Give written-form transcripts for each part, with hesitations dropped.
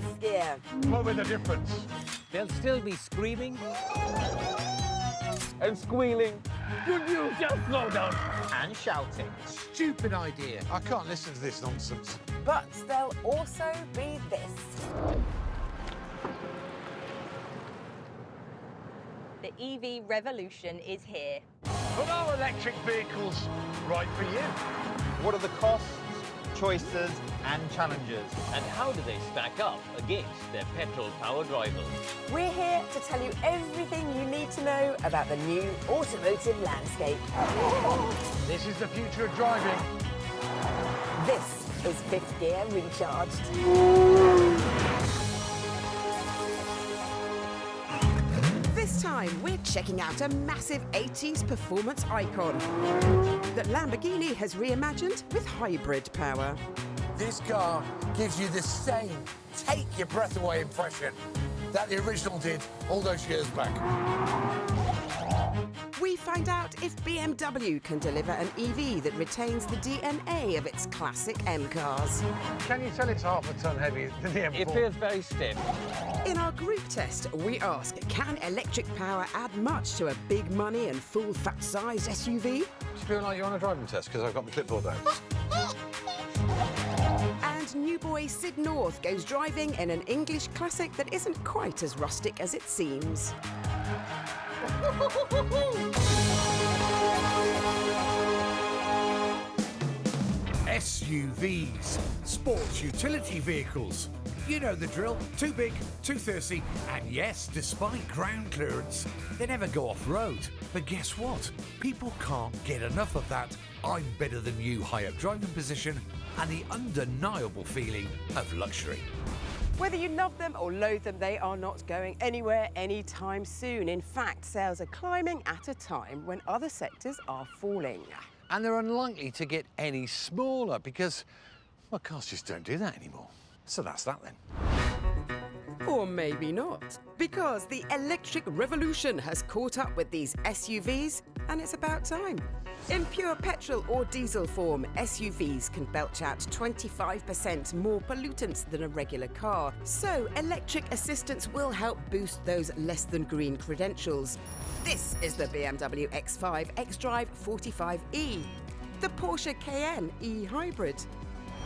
fifth gear. What will be the difference? They'll still be screaming and squealing. Could you just slow down? And shouting. Stupid idea. I can't listen to this nonsense. But there'll also be this. The EV revolution is here. But are electric vehicles right for you? What are the costs, choices and challenges? And how do they stack up against their petrol-powered rivals? We're here to tell you everything you need to know about the new automotive landscape. This is the future of driving. This is fifth gear recharged. This time, we're checking out a massive 80s performance icon that Lamborghini has reimagined with hybrid power. This car gives you the same take-your-breath-away impression that the original did all those years back. We find out if BMW can deliver an EV that retains the DNA of its classic M cars. Can you tell it's half a ton heavier than the M4? It feels very stiff. In our group test, we ask, can electric power add much to a big money and full fat-sized SUV? Do you feel like you're on a driving test because I've got my clipboard out? And new boy Sid North goes driving in an English classic that isn't quite as rustic as it seems. SUVs, sports utility vehicles. You know the drill. Too big, too thirsty, and yes, despite ground clearance, they never go off-road. But guess what? People can't get enough of that I'm better than you high-up driving position and the undeniable feeling of luxury. Whether you love them or loathe them, they are not going anywhere anytime soon. In fact, sales are climbing at a time when other sectors are falling. And they're unlikely to get any smaller because, well, cars just don't do that anymore. So that's that then. Or maybe not, because the electric revolution has caught up with these SUVs, and it's about time. In pure petrol or diesel form, SUVs can belch out 25% more pollutants than a regular car. So electric assistance will help boost those less than green credentials. This is the BMW X5 xDrive 45e, the Porsche Cayenne e-hybrid,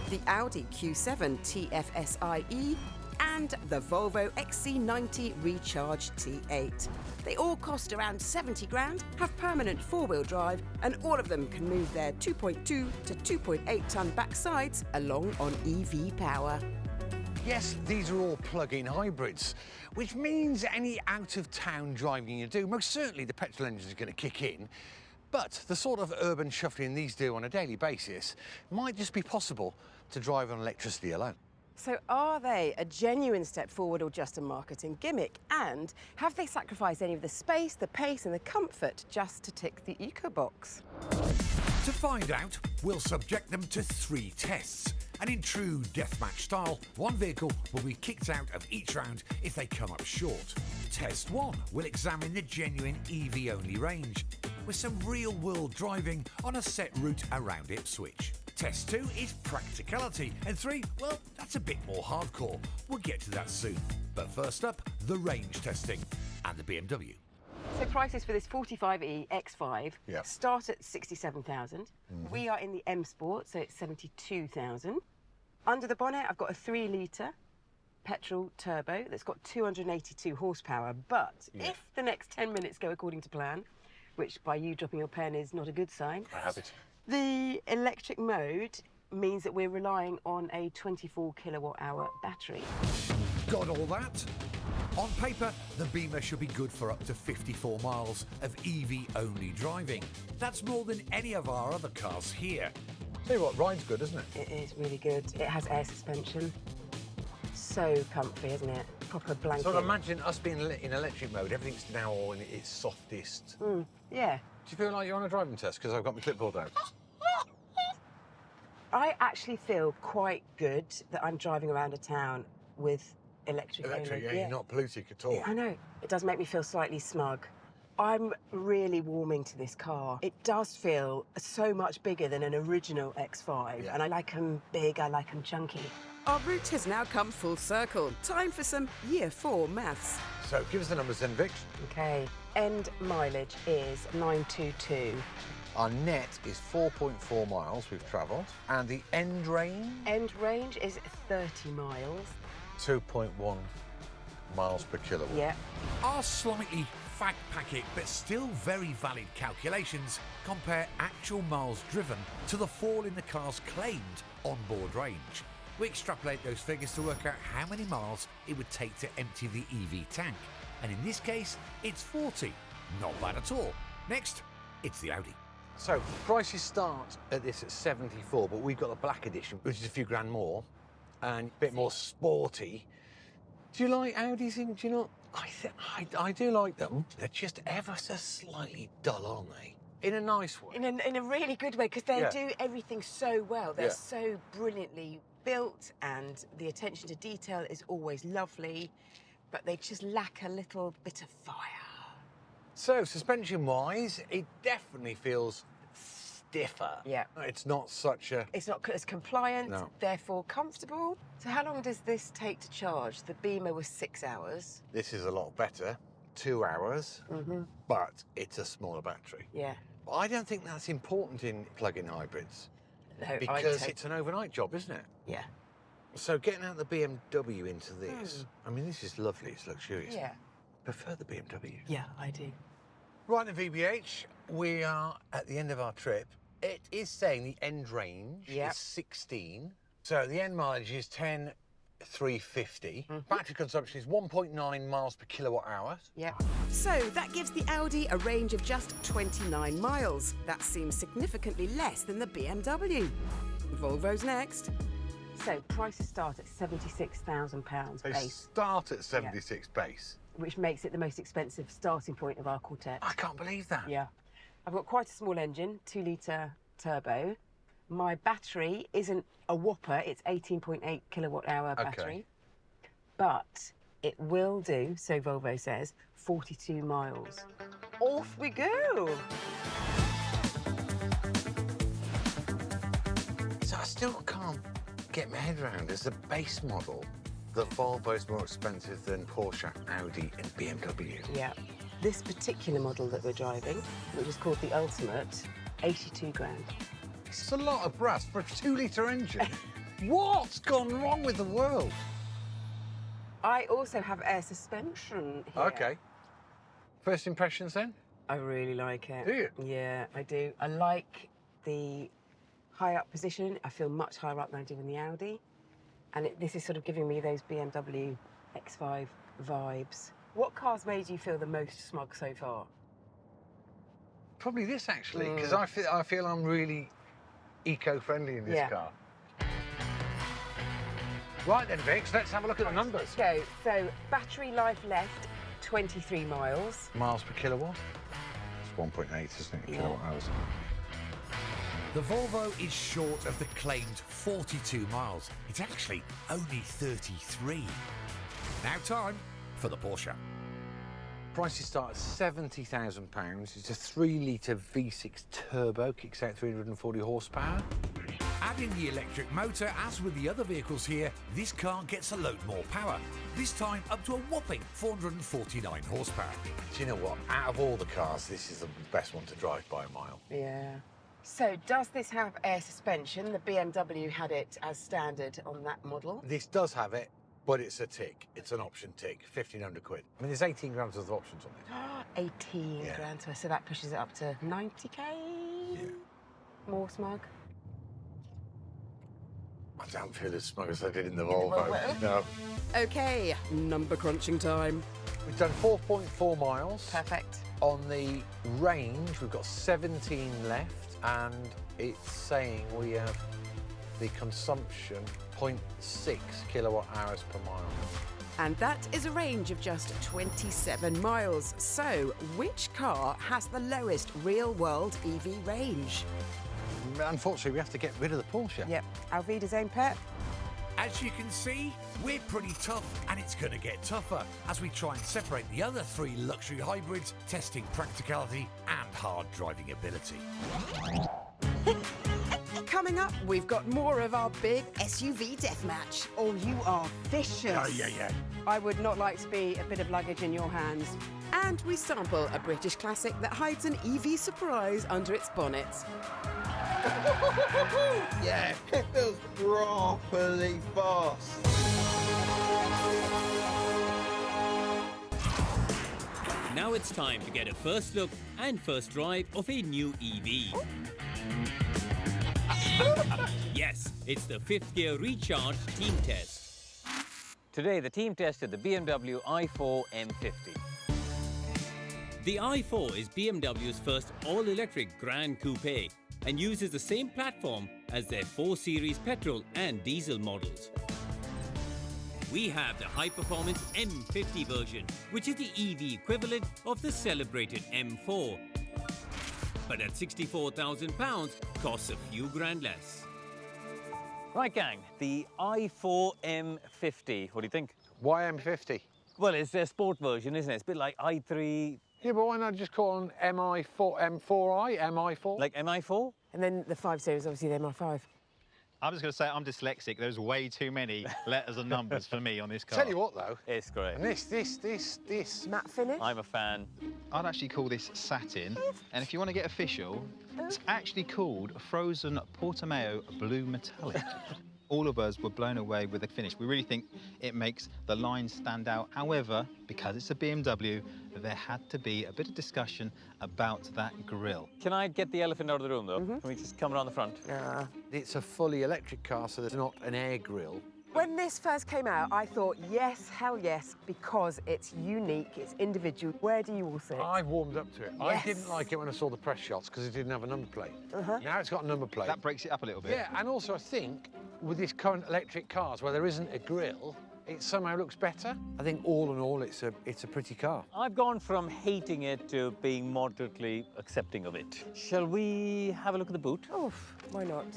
the Audi Q7 TFSI-e, and the Volvo XC90 Recharge T8. They all cost around 70 grand, have permanent four-wheel drive, and all of them can move their 2.2 to 2.8 ton backsides along on EV power. Yes, these are all plug-in hybrids, which means any out-of-town driving you do, most certainly the petrol engine is going to kick in, but the sort of urban shuffling these do on a daily basis might just be possible to drive on electricity alone. So are they a genuine step forward or just a marketing gimmick? And have they sacrificed any of the space, the pace and the comfort just to tick the eco box? To find out, we'll subject them to 3 tests. And in true deathmatch style, one vehicle will be kicked out of each round if they come up short. Test 1 will examine the genuine EV-only range, with some real-world driving on a set route around Ipswich. Test 2 is practicality, and 3, well, that's a bit more hardcore. We'll get to that soon. But first up, the range testing and the BMW. So prices for this 45e X5 Yep. start at 67,000. We are in the M Sport, so it's 72,000. Under the bonnet, I've got a 3-litre petrol turbo that's got 282 horsepower. But if the next 10 minutes go according to plan, which by you dropping your pen is not a good sign, I have it. the electric mode means that we're relying on a 24 kilowatt-hour battery. Got all that? On paper, the Beamer should be good for up to 54 miles of EV-only driving. That's more than any of our other cars here. Tell you what, ride's good, isn't it? It is really good. It has air suspension. So comfy, isn't it? Proper blanket. So imagine us being in electric mode, everything's now in its softest. Yeah. Do you feel like you're on a driving test because I've got my clipboard out? I actually feel quite good that I'm driving around a town with electric only. Electric, yeah, you're not polluting at all. I know. It does make me feel slightly smug. I'm really warming to this car. It does feel so much bigger than an original X5, and I like them big, I like them chunky. Our route has now come full circle. Time for some Year 4 maths. So give us the numbers then, Vic. Okay, end mileage is 922. Our net is 4.4 miles we've travelled, and the end range? End range is 30 miles. 2.1 miles per kilowatt. Yeah. Our slightly fact-packet but still very valid calculations compare actual miles driven to the fall in the car's claimed onboard range. We extrapolate those figures to work out how many miles it would take to empty the EV tank. And in this case, it's 40. Not bad at all. Next, it's the Audi. So prices start at this at 74, but we've got the black edition, which is a few grand more and a bit more sporty. Do you like Audis? Do you not? I do like them. They're just ever so slightly dull, aren't they? In a nice way. In a really good way, because they Yeah. do everything so well. They're Yeah. so brilliantly built, and the attention to detail is always lovely, but they just lack a little bit of fire. So suspension-wise, it definitely feels stiffer. Yeah. It's not such a... It's not as compliant, No. therefore comfortable. So how long does this take to charge? The Beamer was 6 hours. This is a lot better. 2 hours, but it's a smaller battery. Yeah. I don't think that's important in plug-in hybrids No, because it's an overnight job, isn't it? Yeah. So getting out the BMW into this, I mean, this is lovely, it's luxurious. Yeah. Prefer the BMW. Yeah, I do. Right then, VBH, we are at the end of our trip. It is saying the end range is 16. So the end mileage is 10,350. Battery consumption is 1.9 miles per kilowatt hour. Yeah. So that gives the Audi a range of just 29 miles. That seems significantly less than the BMW. Volvo's next. So prices start at £76,000 They base, start at 76 base. which makes it the most expensive starting point of our quartet. I can't believe that. Yeah. I've got quite a small engine, 2-litre turbo. My battery isn't a whopper, it's 18.8 kilowatt hour battery. But it will do, so Volvo says, 42 miles. Off we go! So I still can't get my head around. As a base model, the Volvo is more expensive than Porsche, Audi and BMW. Yeah. This particular model that we're driving, which is called the Ultimate, 82 grand. It's a lot of brass for a 2-litre engine. What's gone wrong with the world? I also have air suspension here. OK. First impressions then? I really like it. Do you? Yeah, I do. I like the high up position. I feel much higher up than I do in the Audi. And this is sort of giving me those BMW X5 vibes. What car's made you feel the most smug so far? Probably this, actually, because I feel I'm really eco-friendly in this car. Right then, Vix, let's have a look at the numbers. Let's go. So, battery life left, 23 miles. Miles per kilowatt? It's 1.8, isn't it, kilowatt hours? The Volvo is short of the claimed 42 miles. It's actually only 33. Now time for the Porsche. Prices start at £70,000. It's a 3-litre V6 turbo, kicks out 340 horsepower. Adding the electric motor, as with the other vehicles here, this car gets a load more power. This time up to a whopping 449 horsepower. Do you know what? Out of all the cars, this is the best one to drive by a mile. Yeah. So, does this have air suspension? The BMW had it as standard on that model. This does have it, but it's a tick. It's an option tick, 1,500 quid. I mean, there's 18 grams worth of options on it. 18 Yeah. grand, so that pushes it up to 90k? Yeah. More smug? I don't feel as smug as I did in the Volvo. No. OK, number crunching time. We've done 4.4 miles. Perfect. On the range, we've got 17 left, and it's saying we have the consumption 0.6 kilowatt hours per mile. And that is a range of just 27 miles. So, which car has the lowest real-world EV range? Unfortunately, we have to get rid of the Porsche. Yep, Alvida's own pet. As you can see, we're pretty tough, and it's going to get tougher as we try and separate the other 3 luxury hybrids, testing practicality and hard driving ability. Coming up, we've got more of our big SUV deathmatch. Oh, you are vicious. Oh, yeah. I would not like to be a bit of luggage in your hands. And we sample a British classic that hides an EV surprise under its bonnet. Yeah, it feels properly fast. Now it's time to get a first look and first drive of a new EV. Yes, it's the 5th gear recharge team test. Today, the team tested the BMW i4 M50. The i4 is BMW's first all-electric Grand Coupe and uses the same platform as their 4 Series petrol and diesel models. We have the high-performance M50 version, which is the EV equivalent of the celebrated M4. But at £64,000, costs a few grand less. Right, gang, the i4 M50. What do you think? Why M50? Well, it's their sport version, isn't it? It's a bit like i3. Yeah, but why not just call them M4i, MI4? Like MI4? And then the 5 Series, obviously, the MI5. I'm just going to say I'm dyslexic. There's way too many letters and numbers for me on this car. Tell you what, though. It's great. And this. Matte finish. I'm a fan. I'd actually call this satin. And if you want to get official, it's actually called Frozen Portimao Blue Metallic. All of us were blown away with the finish. We really think it makes the lines stand out. However, because it's a BMW, there had to be a bit of discussion about that grille. Can I get the elephant out of the room, though? Can we just come around the front? Yeah. It's a fully electric car, so there's not an air grille. When this first came out, I thought, yes, hell yes, because it's unique, it's individual. Where do you all sit? I've warmed up to it. I Yes. didn't like it when I saw the press shots because it didn't have a number plate. Now it's got a number plate. That breaks it up a little bit. Yeah, and also I think with these current electric cars where there isn't a grille, it somehow looks better. I think all in all, it's a pretty car. I've gone from hating it to being moderately accepting of it. Shall we have a look at the boot? Oh, why not?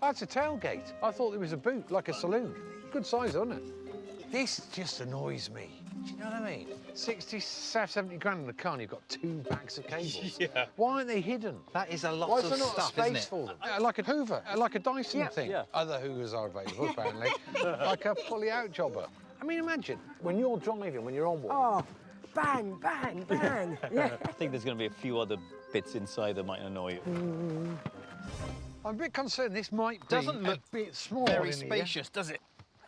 That's a tailgate. I thought it was a boot, like a saloon. Good size, isn't it? This just annoys me. Do you know what I mean? 60, 70 grand in a car and you've got 2 bags of cables. Yeah. Why aren't they hidden? That is a lot Why is of there not stuff, space isn't it? for them? Like a Hoover, like a Dyson thing. Yeah. Other Hoovers are available, apparently. Like a fully out jobber. I mean, imagine when you're driving, when you're on one. Oh, bang, bang, bang. Yeah. I think there's going to be a few other bits inside that might annoy you. I'm a bit concerned this might be Doesn't look a bit small Very in here. spacious, does it?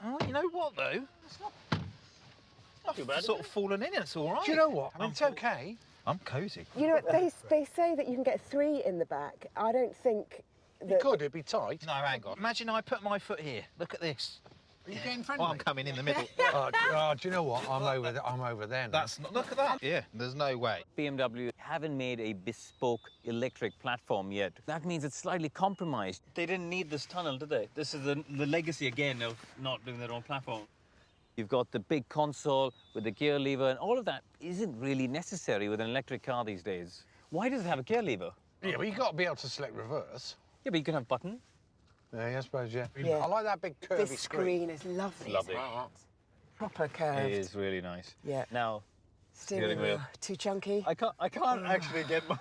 Oh, you know what, though? It's not too bad, sort of fallen in. It's all right. Do you know what? I mean, it's okay. I'm cosy. You know, they say that you can get 3 in the back. I don't think You that... could, it'd be tight. No, hang on. Imagine I put my foot here. Look at this. Are you getting friendly? Oh, I'm coming in the middle. Do you know what? I'm over there now. That's not. Look at that. Yeah, there's no way. BMW haven't made a bespoke electric platform yet. That means it's slightly compromised. They didn't need this tunnel, did they? This is the legacy again of not doing their own platform. You've got the big console with the gear lever, and all of that isn't really necessary with an electric car these days. Why does it have a gear lever? Yeah, well, you've got to be able to select reverse. Yeah, but you can have a button. Yeah, I suppose, yeah. Yeah. I like that big curvy This screen is lovely. Lovely. isn't it? Proper curved. It is really nice. Yeah. Now, Steering wheel. Too chunky. I can't actually get my...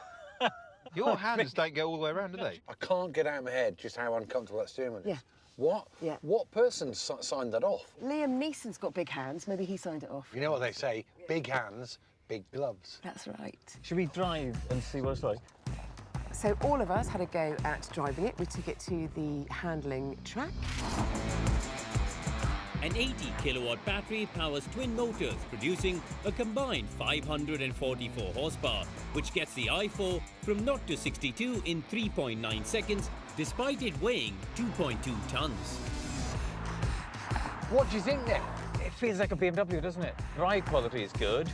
Your hands don't go all the way around, do they? I can't get out of my head just how uncomfortable that steering wheel is. Yeah. What? Yeah. What person signed that off? Liam Neeson's got big hands. Maybe he signed it off. You know what they say? Big hands, big gloves. That's right. Should we drive and see what it's like? So all of us had a go at driving it. We took it to the handling track. An 80-kilowatt battery powers twin motors, producing a combined 544 horsepower, which gets the i4 from 0 to 62 in 3.9 seconds, despite it weighing 2.2 tons. What do you think then? It feels like a BMW, doesn't it? Ride quality is good.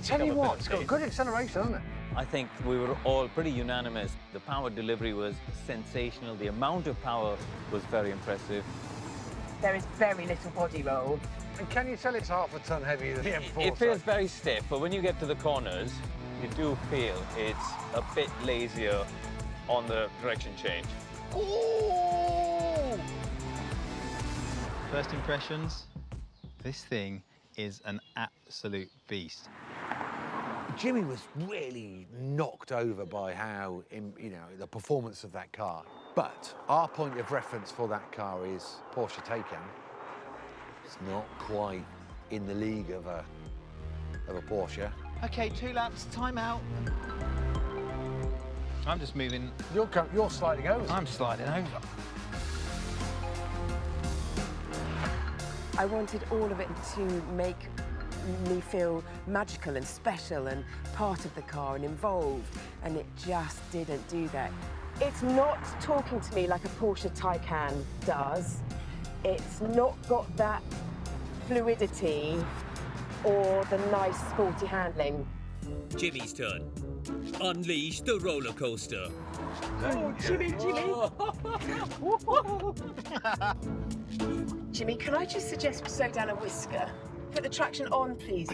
Tell you what, it's got good acceleration, hasn't it? I think we were all pretty unanimous. The power delivery was sensational. The amount of power was very impressive. There is very little body roll. And can you tell it's half a ton heavier than the M4? It feels very stiff, but when you get to the corners, you do feel it's a bit lazier on the direction change. Ooh! First impressions, this thing is an absolute beast. Jimmy was really knocked over by how, you know, the performance of that car. But our point of reference for that car is Porsche Taycan. It's not quite in the league of a Porsche. Okay, 2 laps, time out. I'm just moving. You're sliding over. I'm sliding over. I wanted all of it to make me feel magical and special and part of the car and involved, and it just didn't do that. It's not talking to me like a Porsche Taycan does. It's not got that fluidity or the nice sporty handling. Jimmy's turn. Unleash the roller coaster. Oh, Jimmy! Jimmy, can I just suggest we slow down a whisker? Put the traction on, please.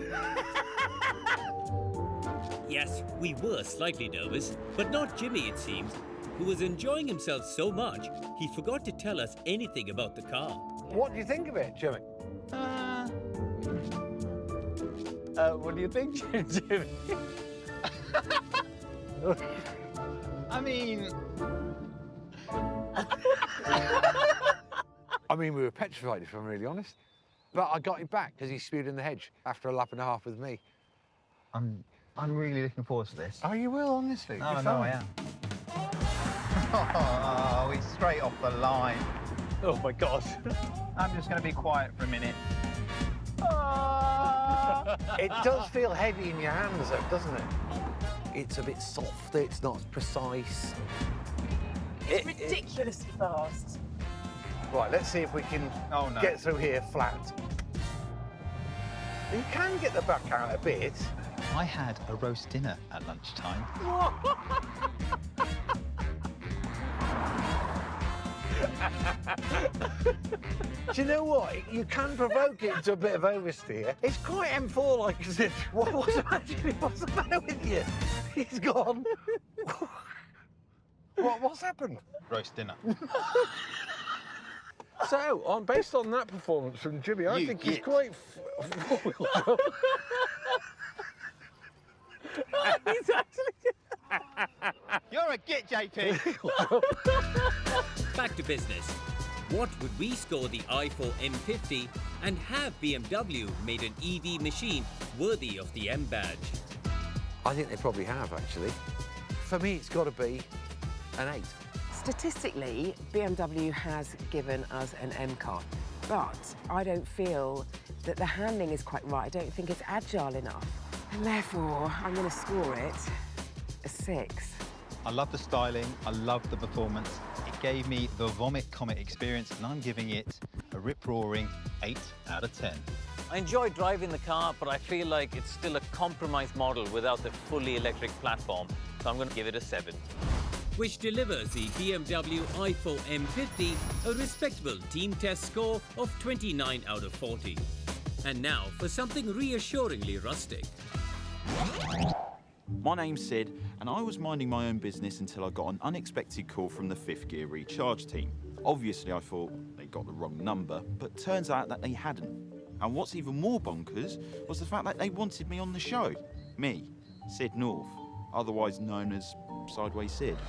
Yes, we were slightly nervous, but not Jimmy, it seems, who was enjoying himself so much, he forgot to tell us anything about the car. What do you think of it, Jimmy? What do you think, Jimmy? I mean, we were petrified, if I'm really honest. But I got him back because he spewed in the hedge after a lap and a half with me. I'm really looking forward to this. Oh, you will, honestly? No, I am. Oh, he's straight off the line. Oh my God. I'm just going to be quiet for a minute. It does feel heavy in your hands, though, doesn't it? It's a bit soft, it's not as precise. It's ridiculously fast. Right, let's see if we can get through here flat. You can get the back out a bit. I had a roast dinner at lunchtime. Do you know what? You can provoke it to a bit of oversteer. It's quite M4-like, isn't it? What's the matter with you? He's gone. What's happened? Roast dinner. So, based on that performance from Jimmy, I think he's quite four-wheel drive. He's actually... You're a git, JP. Back to business. What would we score the i4 M50, and have BMW made an EV machine worthy of the M badge? I think they probably have, actually. For me, it's got to be an 8. Statistically, BMW has given us an M car, but I don't feel that the handling is quite right. I don't think it's agile enough. And therefore, I'm going to score it a 6. I love the styling, I love the performance. It gave me the vomit comet experience, and I'm giving it a rip-roaring 8 out of 10. I enjoy driving the car, but I feel like it's still a compromised model without the fully electric platform, so I'm going to give it a 7. Which delivers the BMW i4 M50 a respectable team test score of 29 out of 40. And now for something reassuringly rustic. My name's Sid, and I was minding my own business until I got an unexpected call from the 5th Gear Recharge team. Obviously, I thought they got the wrong number, but turns out that they hadn't. And what's even more bonkers was the fact that they wanted me on the show. Me, Sid North, otherwise known as Sideways Sid.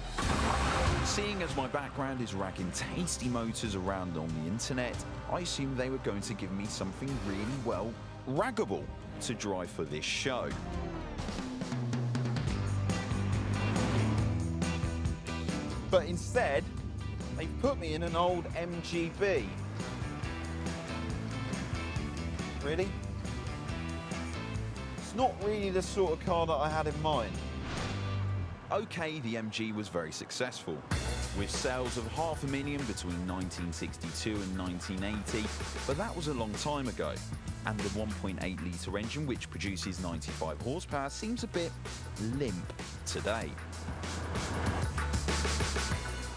Seeing as my background is ragging tasty motors around on the internet, I assumed they were going to give me something really, well, raggable to drive for this show. But instead, they put me in an old MGB. Really? It's not really the sort of car that I had in mind. Okay, the MG was very successful, with sales of 500,000 between 1962 and 1980, but that was a long time ago, and the 1.8-litre engine, which produces 95 horsepower, seems a bit limp today.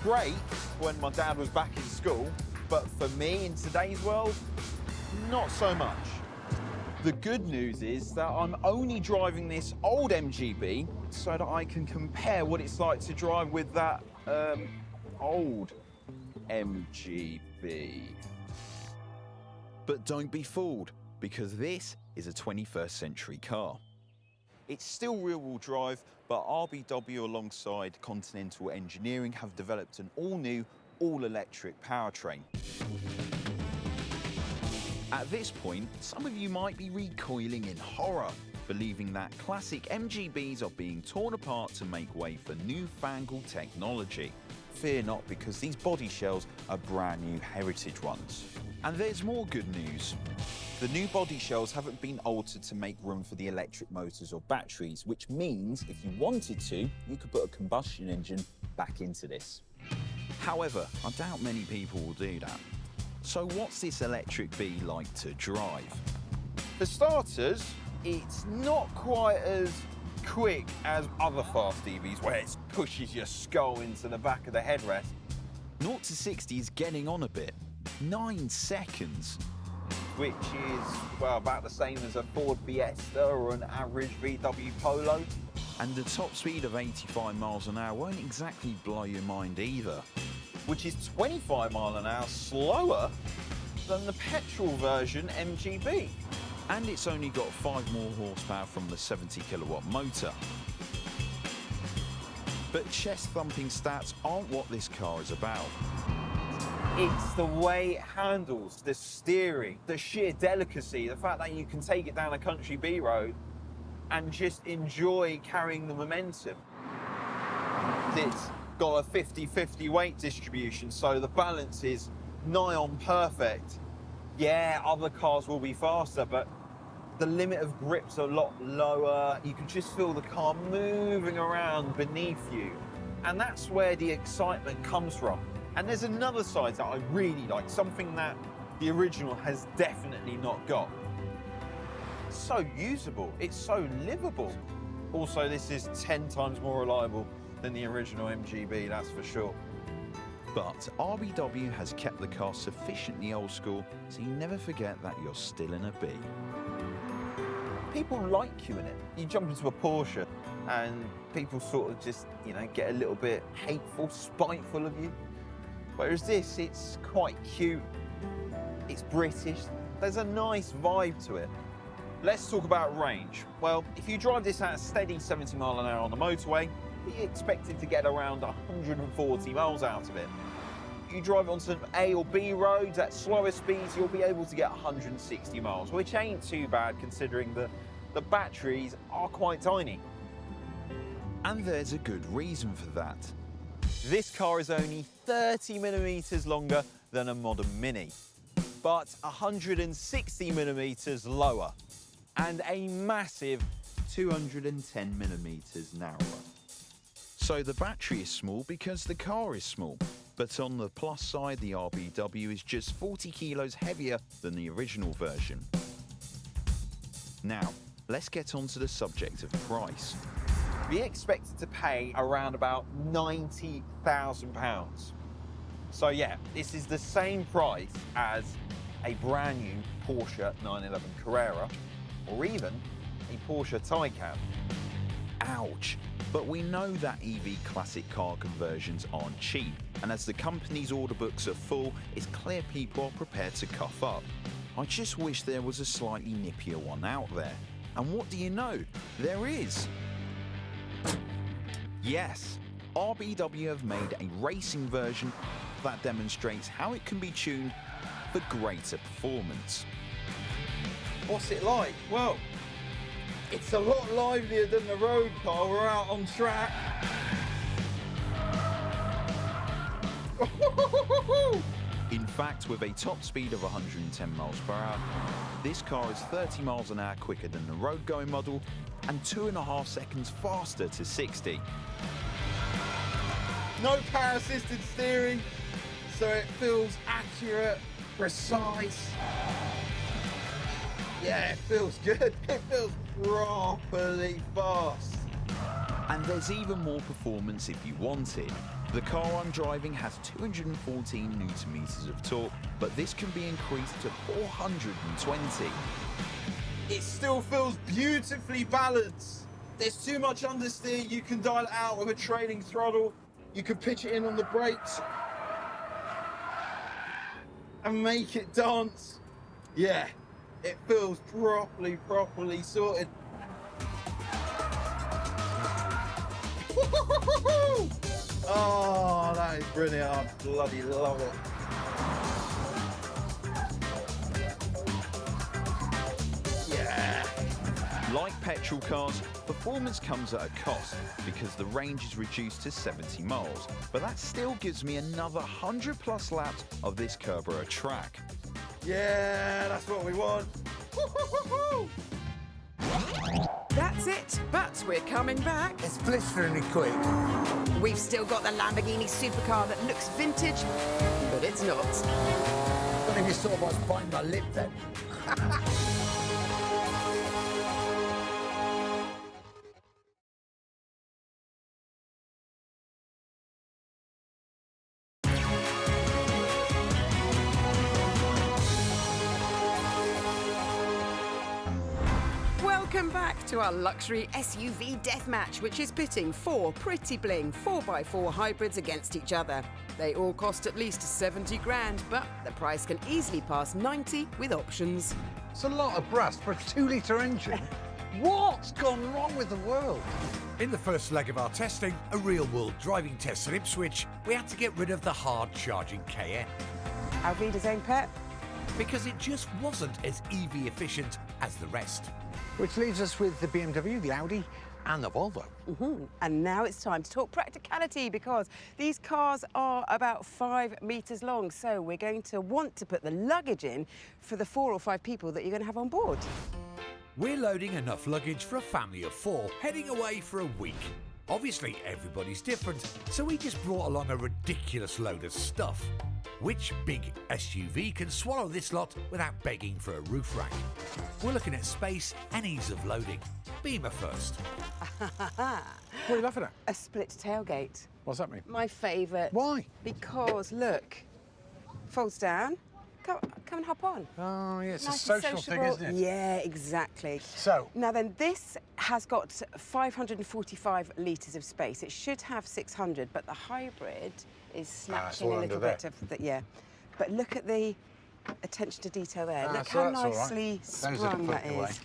Great when my dad was back in school, but for me in today's world, not so much. The good news is that I'm only driving this old MGB so that I can compare what it's like to drive with that old MGB. But don't be fooled, because this is a 21st century car. It's still rear-wheel drive, but RBW alongside Continental Engineering have developed an all-new, all-electric powertrain. At this point, some of you might be recoiling in horror, believing that classic MGBs are being torn apart to make way for newfangled technology. Fear not, because these body shells are brand new heritage ones. And there's more good news. The new body shells haven't been altered to make room for the electric motors or batteries, which means if you wanted to, you could put a combustion engine back into this. However, I doubt many people will do that. So what's this electric bee like to drive? For starters, it's not quite as quick as other fast EVs where it pushes your skull into the back of the headrest. 0 to 60 is getting on a bit. 9 seconds. Which is, well, about the same as a Ford Fiesta or an average VW Polo. And the top speed of 85 miles an hour won't exactly blow your mind either. Which is 25 miles an hour slower than the petrol version MGB. And it's only got 5 more horsepower from the 70 kilowatt motor. But chest-thumping stats aren't what this car is about. It's the way it handles, the steering, the sheer delicacy, the fact that you can take it down a country B road and just enjoy carrying the momentum. It's got a 50-50 weight distribution, so the balance is nigh on perfect. Yeah, other cars will be faster, but the limit of grip's a lot lower. You can just feel the car moving around beneath you. And that's where the excitement comes from. And there's another side that I really like, something that the original has definitely not got. It's so usable, it's so livable. Also, this is 10 times more reliable than the original MGB, that's for sure. But RBW has kept the car sufficiently old school, so you never forget that you're still in a B. People like you in it. You jump into a Porsche and people sort of just, you know, get a little bit hateful, spiteful of you. Whereas this, it's quite cute, it's British, there's a nice vibe to it. Let's talk about range. Well, if you drive this at a steady 70 mile an hour on the motorway, you're expected to get around 140 miles out of it. You drive on some A or B roads at slower speeds, you'll be able to get 160 miles, which ain't too bad considering the batteries are quite tiny. And there's a good reason for that. This car is only 30 millimeters longer than a modern Mini, but 160 millimeters lower, and a massive 210 millimeters narrower. So the battery is small because the car is small. But on the plus side, the RBW is just 40 kilos heavier than the original version. Now, let's get on to the subject of price. Be expected to pay around about £90,000. So yeah, this is the same price as a brand new Porsche 911 Carrera, or even a Porsche Taycan. Ouch! But we know that EV classic car conversions aren't cheap, and as the company's order books are full, it's clear people are prepared to cough up. I just wish there was a slightly nippier one out there. And what do you know? There is! Yes, RBW have made a racing version that demonstrates how it can be tuned for greater performance. What's it like? Well, it's a lot livelier than the road car. We're out on track. In fact, with a top speed of 110 miles per hour, this car is 30 miles an hour quicker than the road-going model and 2.5 seconds faster to 60. No power-assisted steering, so it feels accurate, precise. Yeah, it feels good. It feels properly fast. And there's even more performance if you want it. The car I'm driving has 214 newton meters of torque, but this can be increased to 420. It still feels beautifully balanced. There's too much understeer, you can dial it out with a trailing throttle. You can pitch it in on the brakes and make it dance. Yeah, it feels properly sorted. Oh, that is brilliant. I bloody love it. Yeah. Like petrol cars, performance comes at a cost because the range is reduced to 70 miles, but that still gives me another 100 plus laps of this Kielder track. Yeah, that's what we want. That's it, but we're coming back. It's blisteringly quick. We've still got the Lamborghini supercar that looks vintage, but it's not. I don't know if you saw I was biting my lip then. Welcome back to our luxury SUV deathmatch, which is pitting 4 pretty bling 4x4 hybrids against each other. They all cost at least 70 grand, but the price can easily pass 90 with options. It's a lot of brass for a 2-litre engine. What's gone wrong with the world? In the first leg of our testing, a real-world driving test at Ipswich, we had to get rid of the hard-charging KN. Alvida's own pet. Because it just wasn't as EV efficient as the rest. Which leaves us with the BMW, the Audi and the Volvo. And now it's time to talk practicality, because these cars are about 5 metres long. So we're going to want to put the luggage in for the 4 or 5 people that you're going to have on board. We're loading enough luggage for a family of 4, heading away for a week. Obviously, everybody's different, so we just brought along a ridiculous load of stuff. Which big SUV can swallow this lot without begging for a roof rack? We're looking at space and ease of loading. Beamer first. What are you laughing at? A split tailgate. What's that mean? My favourite. Why? Because, look, folds down. Come and hop on. Oh, yeah, it's Nice a and social thing, sociable. isn't it? Yeah, exactly. So? Now then, this has got 545 litres of space. It should have 600, but the hybrid is snatching all a little under bit of the, yeah. But look at the attention to detail there. Look so how that's all right. nicely Those are sprung put that away. is.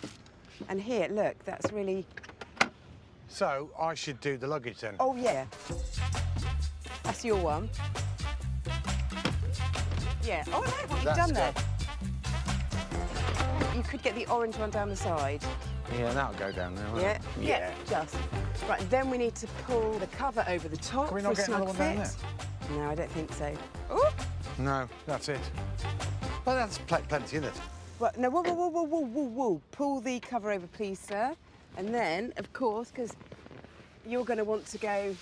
And here, look, that's really, So I should do the luggage then? oh yeah. That's your one. Yeah, oh, I like what you've That's done there. good. You could get the orange one down the side. Yeah, that'll go down there, won't Yeah, it? yeah, just. Right, then we need to pull the cover over the top Can we for not a get snug another one down fit. No, I don't think so. Oh, No, that's it. Well, that's plenty, isn't it? well, no, whoa, whoa, whoa, whoa, whoa, whoa, whoa. Pull the cover over, please, sir. And then, of course, because you're going to want to go,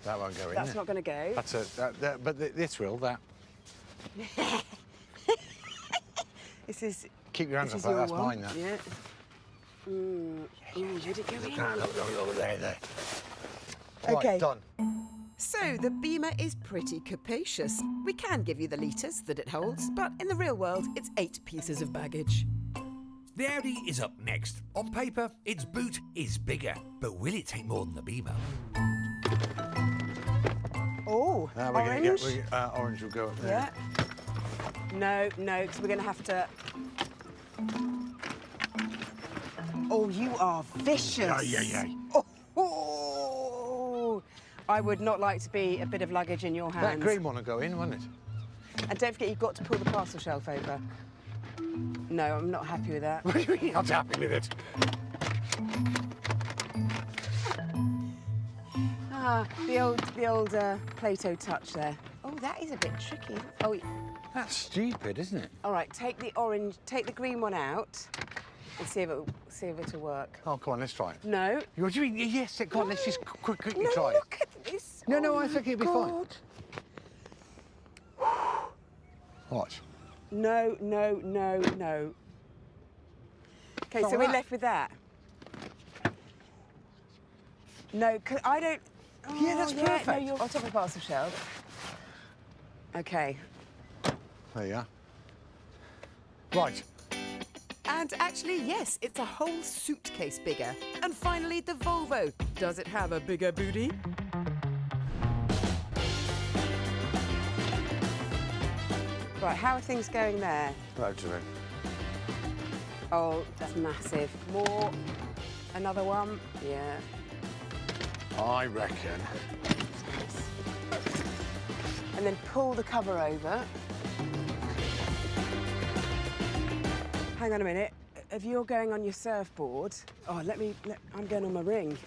That won't go in. that's it? not going to go. That's but this will, that. This is. Keep your hands this off is that, your that's one. mine, that. Yeah. Ooh, did it go in? Look, there. Okay. Right, done. So the Beamer is pretty capacious. We can give you the litres that it holds, but in the real world, it's 8 pieces of baggage. The Audi is up next. On paper, its boot is bigger, but will it take more than the Beamer? Oh, Now we're orange. going to get orange will go up there. Yeah. No, because we're going to have to. Oh, you are vicious. Yeah. Oh, I would not like to be a bit of luggage in your hands. That green one will go in, won't it? And don't forget, you've got to pull the parcel shelf over. No, I'm not happy with that. What do you mean you're not happy with it? The old Plato touch there. Oh, that is a bit tricky. Oh, That's stupid, isn't it? all right. Take the green one out, and see if it'll work. Oh, come on, let's try it. No. What do you mean? Yes, come on, let's just quickly No, try it. look at this. No, Oh I think it'll be fine. God. Watch. No. Okay, Not so we're that. left with that. No, 'cause I don't. Yeah, that's No, perfect. you're on top of the parcel shelf. Okay. There you are. Right. And actually, yes, it's a whole suitcase bigger. And finally, the Volvo. Does it have a bigger booty? Right, how are things going there? Loads of it. Oh, that's massive. More. Another one. Yeah. I reckon. And then pull the cover over. Hang on a minute. If you're going on your surfboard... Oh, I'm going on my ring.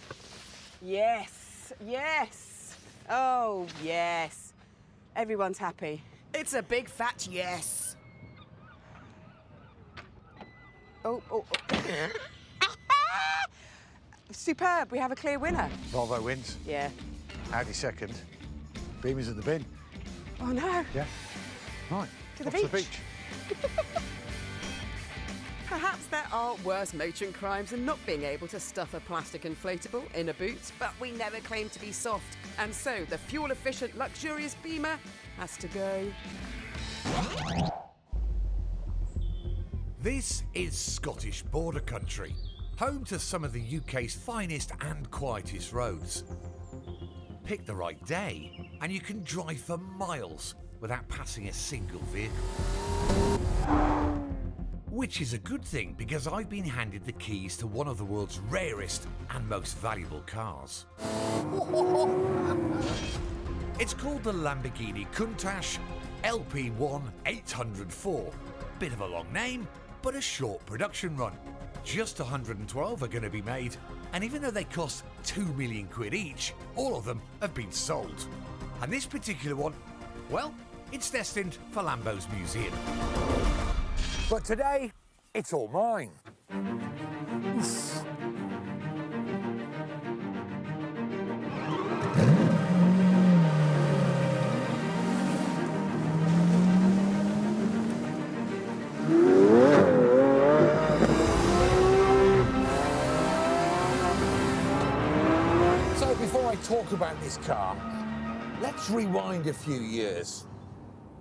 Yes, yes. Oh, yes. Everyone's happy. It's a big fat yes. Oh. Superb, we have a clear winner. Volvo wins. Yeah. Audi second. Beamer's at the bin. Oh, no. Yeah. Right. To the off to beach. the beach. Perhaps there are worse motoring crimes than not being able to stuff a plastic inflatable in a boot, but we never claim to be soft. And so the fuel-efficient, luxurious Beamer has to go. This is Scottish border country, home to some of the UK's finest and quietest roads. Pick the right day and you can drive for miles without passing a single vehicle. Which is a good thing because I've been handed the keys to one of the world's rarest and most valuable cars. It's called the Lamborghini Countach LP1 804. Bit of a long name, but a short production run. Just 112 are going to be made, and even though they cost 2 million quid each, all of them have been sold. And this particular one, well, it's destined for Lambo's museum. But today, it's all mine. So before I talk about this car, let's rewind a few years.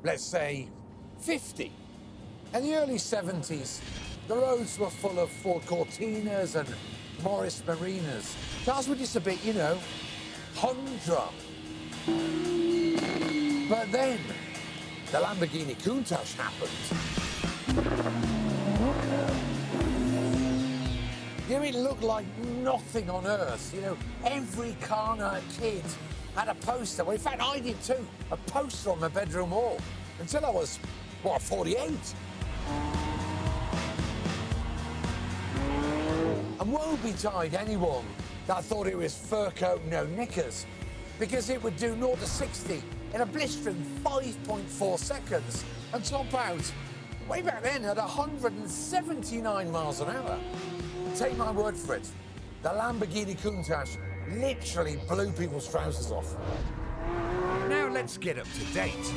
Let's say 50. In the early 70s, the roads were full of Ford Cortinas and Morris Marinas. Cars were just a bit, you know, humdrum. But then, the Lamborghini Countach happened. You know, it looked like nothing on earth. You know, every Carnot kid had a poster. Well, in fact, I did too. A poster on my bedroom wall. Until I was, what, 48? And woe betide anyone that thought it was fur coat, no knickers, because it would do 0 to 60 in a blistering 5.4 seconds and top out way back then at 179 miles an hour. Take my word for it, the Lamborghini Countach literally blew people's trousers off. Now let's get up to date.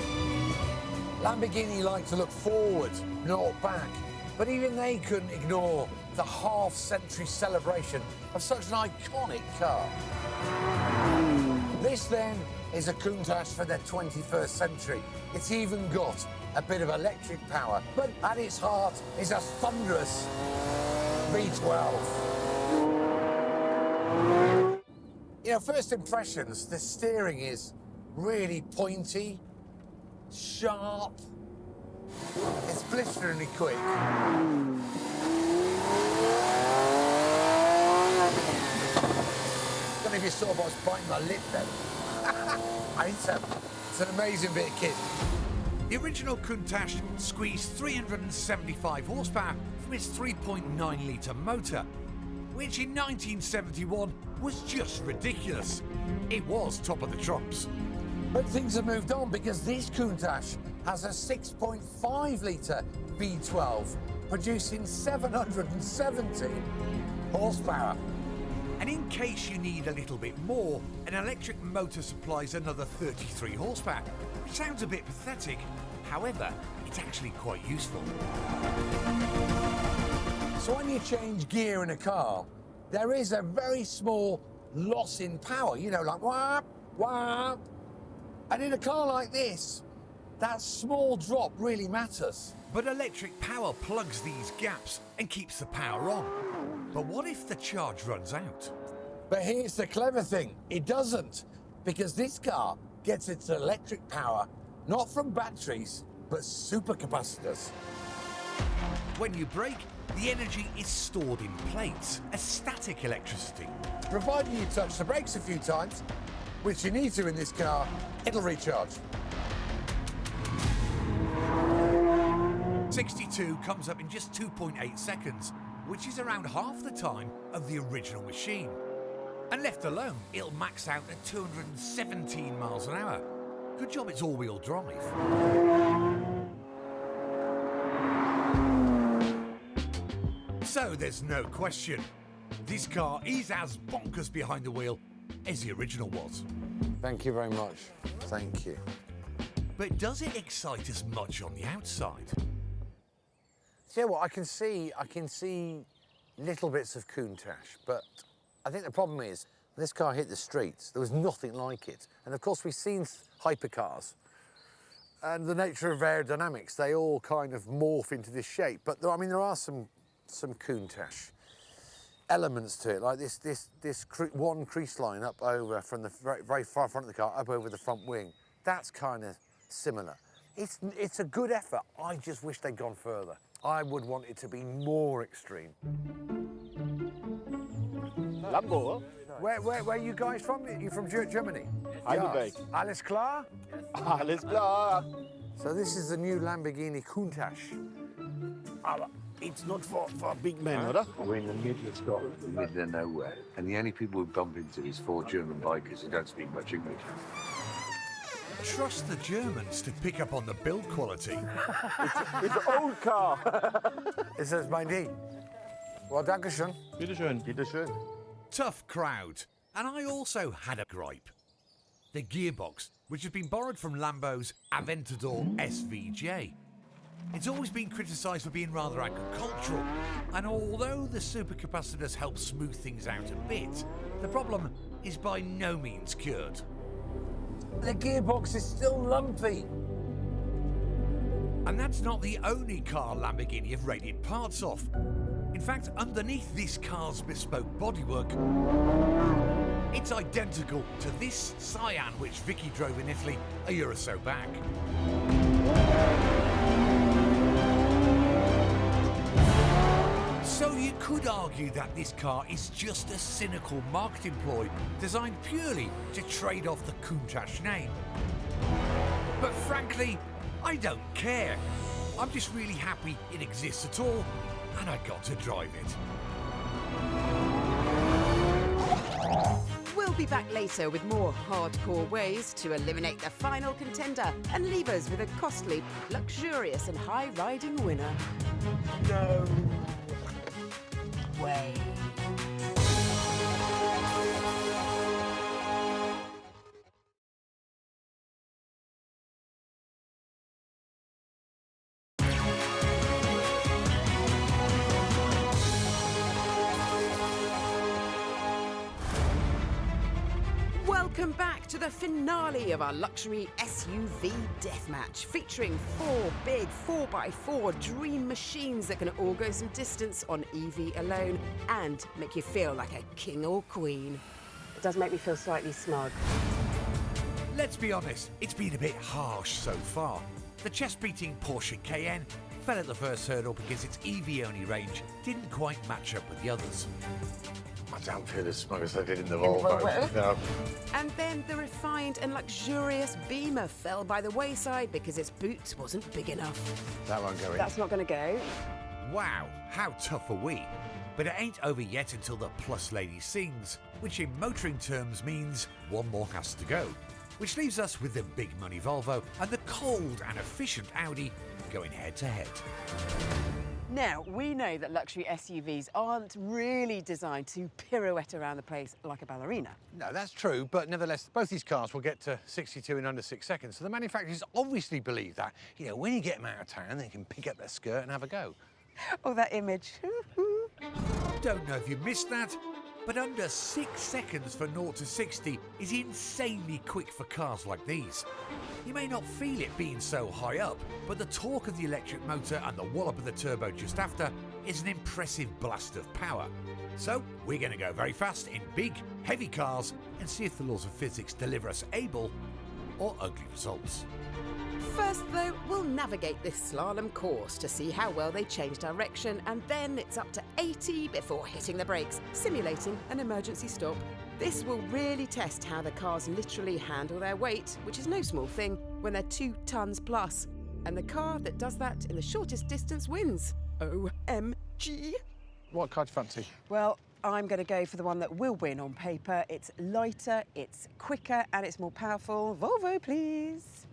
Lamborghini like to look forward, not back. But even they couldn't ignore the half-century celebration of such an iconic car. This, then, is a Countach for the 21st century. It's even got a bit of electric power, but at its heart is a thunderous V12. You know, first impressions, the steering is really pointy, sharp. It's blisteringly quick. Don't know if you saw, but I was biting my lip then. It's an amazing bit of kit. The original Countach squeezed 375 horsepower from its 3.9-litre motor, which in 1971 was just ridiculous. It was top of the trumps. But things have moved on because this Countach has a 6.5-litre V12, producing 770 horsepower. And in case you need a little bit more, an electric motor supplies another 33 horsepower, which sounds a bit pathetic. However, it's actually quite useful. So when you change gear in a car, there is a very small loss in power, you know, like whap, whap. And in a car like this, that small drop really matters. But electric power plugs these gaps and keeps the power on. But what if the charge runs out? But here's the clever thing, it doesn't, because this car gets its electric power not from batteries, but supercapacitors. When you brake, the energy is stored in plates as static electricity. Providing you touch the brakes a few times, which you need to in this car, it'll recharge. 62 comes up in just 2.8 seconds, which is around half the time of the original machine. And left alone, it'll max out at 217 miles an hour. Good job it's all-wheel drive. So there's no question. This car is as bonkers behind the wheel as the original was. Thank you very much. Thank you. But does it excite us much on the outside? See what I can see little bits of Countach, but I think the problem is when this car hit the streets, there was nothing like it. And of course we've seen hypercars and the nature of aerodynamics, they all kind of morph into this shape. But I mean, there are some Countach elements to it, like this one crease line up over from the very far front of the car, up over the front wing. That's kind of similar. It's a good effort. I just wish they'd gone further. I would want it to be more extreme. Lambo. Where are you guys from? Are you from Germany? Heidelberg. Alles klar? Alles klar. So this is the new Lamborghini Countach. Aber it's not for big men, oder? We're in the middle of Scotland, the middle of nowhere, and the only people we bump into is 4 German bikers who don't speak much English. Trust the Germans to pick up on the build quality. It's an old car. It says my name. Well, dankeschön. Bitteschön. Bitteschön. Tough crowd. And I also had a gripe. The gearbox, which has been borrowed from Lambo's Aventador SVJ. It's always been criticised for being rather agricultural, and although the supercapacitors help smooth things out a bit, the problem is by no means cured. The gearbox is still lumpy. And that's not the only car Lamborghini have raided parts of. In fact, underneath this car's bespoke bodywork, it's identical to this Cyan which Vicky drove in Italy a year or so back. So you could argue that this car is just a cynical marketing ploy designed purely to trade off the Countach name. But frankly, I don't care. I'm just really happy it exists at all, and I got to drive it. We'll be back later with more hardcore ways to eliminate the final contender and leave us with a costly, luxurious and high-riding winner. No way. Welcome back to the finale of our luxury SUV deathmatch, featuring 4 big 4x4 dream machines that can all go some distance on EV alone and make you feel like a king or queen. It does make me feel slightly smug. Let's be honest, it's been a bit harsh so far. The chest-beating Porsche Cayenne fell at the first hurdle because its EV-only range didn't quite match up with the others. I don't feel as smug as I did in the Volvo. No. And then the refined and luxurious Beamer fell by the wayside because its boot wasn't big enough. That won't go in. That's not going to go. Wow, how tough are we? But it ain't over yet until the Plus Lady sings, which in motoring terms means one more has to go. Which leaves us with the big money Volvo and the cold and efficient Audi going head to head. Now, we know that luxury SUVs aren't really designed to pirouette around the place like a ballerina. No, that's true, but nevertheless, both these cars will get to 62 in under 6 seconds. So the manufacturers obviously believe that, you know, when you get them out of town, they can pick up their skirt and have a go. Oh, that image. Don't know if you missed that, but under 6 seconds for 0 to 60 is insanely quick for cars like these. You may not feel it being so high up, but the torque of the electric motor and the wallop of the turbo just after is an impressive blast of power. So we're going to go very fast in big, heavy cars and see if the laws of physics deliver us able or ugly results. First, though, we'll navigate this slalom course to see how well they change direction, and then it's up to 80 before hitting the brakes, simulating an emergency stop. This will really test how the cars literally handle their weight, which is no small thing when they're 2 tons plus. And the car that does that in the shortest distance wins. OMG. What car do you fancy? Well, I'm going to go for the one that will win on paper. It's lighter, it's quicker, and it's more powerful. Volvo, please.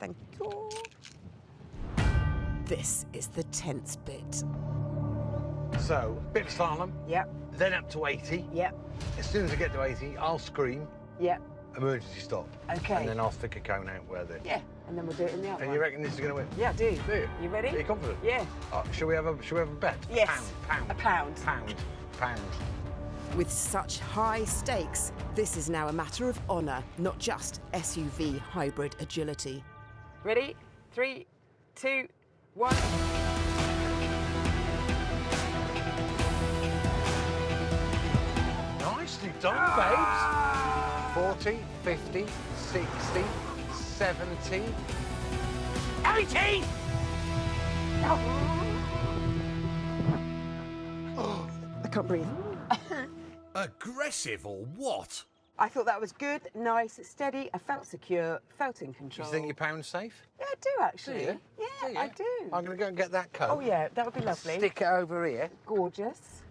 Thank you. This is the tense bit. So, bit of slalom. Yep. Then up to 80. Yep. As soon as I get to 80, I'll scream. Yep. Emergency stop. Okay. And then I'll stick a cone out where the... Yeah, and then we'll do it in the other And one. you reckon this is going to win? Yeah, I do. Do you? You ready? Are you confident? Yeah. Shall we have a bet? Yes. Pound. A pound. Pound. With such high stakes, this is now a matter of honour, not just SUV hybrid agility. Ready? 3, 2, 1. Nicely done, babes. 40, 50, 60, 70, 80! I can't breathe. Aggressive or what? I thought that was good, nice, steady. I felt secure, felt in Do control. you think your pound's safe? Yeah, I do actually. Do you? Yeah, Do you? I do. I'm going to go and get that coat. Oh yeah, that would be lovely. Stick it over here. Gorgeous.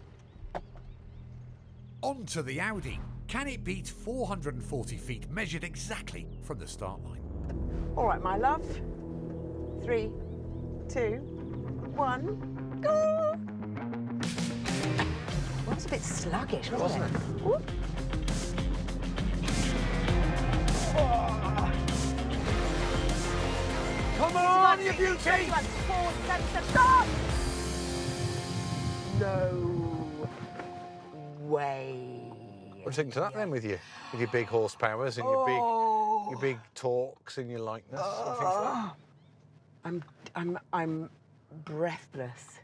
On to the Audi. Can it beat 440 feet measured exactly from the start line? All right, my love. 3, 2, 1, go! Well, it was a bit sluggish, wasn't it? Whoop. Come on, you beauty! 21, 4, 7, 7, stop! No way. What do you think to that then with your big horsepowers and your big torques and your lightness? What do you think to that? I'm breathless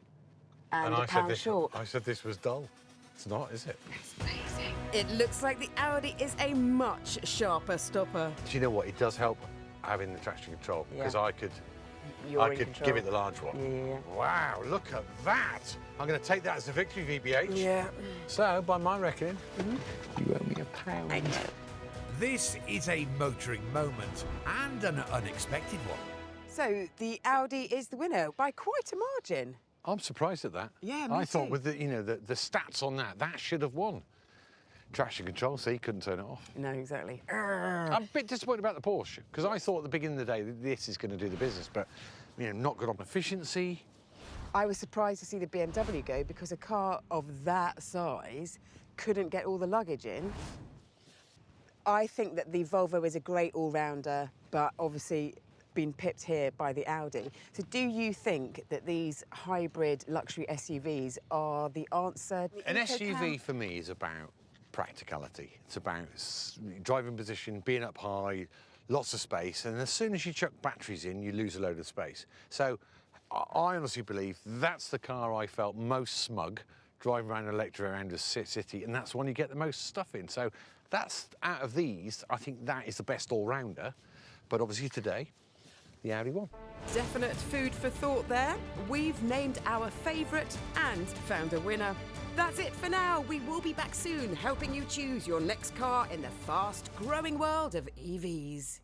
and a I pound short. I said this was dull. It's not, is it? It's amazing. It looks like the Audi is a much sharper stopper. Do you know what? It does help having the traction control because Yeah. I could You're in give control. it the large one. Yeah. Wow, look at that. I'm going to take that as a victory, VBH. Yeah. So, by my reckoning, you owe me a pound. This is a motoring moment and an unexpected one. So the Audi is the winner by quite a margin. I'm surprised at that. Yeah, me I thought too. with the stats on that should have won. Traction control, see, couldn't turn it off. No, exactly. I'm a bit disappointed about the Porsche because I thought at the beginning of the day that this is going to do the business, but not good on efficiency. I was surprised to see the BMW go because a car of that size couldn't get all the luggage in. I think that the Volvo is a great all-rounder, but obviously been pipped here by the Audi. So do you think that these hybrid luxury SUVs are the answer? An SUV for me is about practicality. It's about driving position, being up high, lots of space, and as soon as you chuck batteries in, you lose a load of space. So I honestly believe that's the car I felt most smug driving around electric around a city, and that's the one you get the most stuff in. So that's, out of these, I think that is the best all-rounder. But obviously today, the Audi won. Definite food for thought there. We've named our favourite and found a winner. That's it for now. We will be back soon, helping you choose your next car in the fast-growing world of EVs.